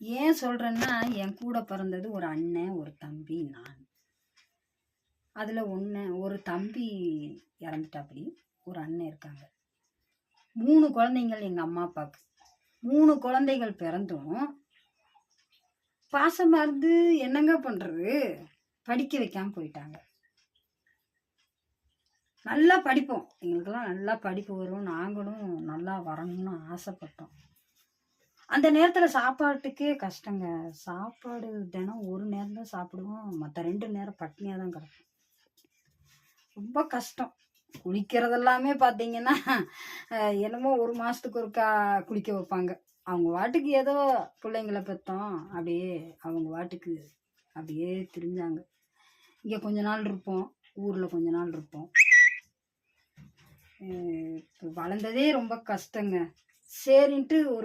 ஏன் சொல்கிறேன்னா, என் கூட பிறந்தது ஒரு அண்ணன், ஒரு தம்பி, நான். அதில் ஒரு தம்பி இறந்துட்டாப்படி, ஒரு அண்ணன் இருக்காங்க. 3 குழந்தைங்கள் எங்கள் அம்மா அப்பாவுக்கு. 3 குழந்தைகள் பிறந்தும் பாசமாக இருந்து என்னங்க பண்ணுறது, படிக்க வைக்காமல் போயிட்டாங்க. நல்லா படிப்போம், எங்களுக்கெல்லாம் நல்லா படிப்பு வரும், நாங்களும் நல்லா வரணும்னு ஆசைப்பட்டோம். அந்த நேரத்தில் சாப்பாட்டுக்கே கஷ்டங்க. சாப்பாடு தினம் ஒரு நேரம் தான் சாப்பிடுவோம், மற்ற 2 நேரம் பட்னியாக தான் கிடக்கும். ரொம்ப கஷ்டம். குளிக்கிறதெல்லாமே பார்த்தீங்கன்னா என்னமோ 1 மாதத்துக்கு ஒருக்கா குளிக்க வைப்பாங்க. அவங்க வாட்டுக்கு ஏதோ பிள்ளைங்கள பெற்றோம், அப்படியே அவங்க வாட்டுக்கு அப்படியே திரிஞ்சாங்க. இங்கே கொஞ்ச நாள் இருப்போம், ஊரில் கொஞ்ச நாள் இருப்போம். வளர்ந்ததே ரொம்ப கஷ்டங்க. சரின்ட்டு ஒரு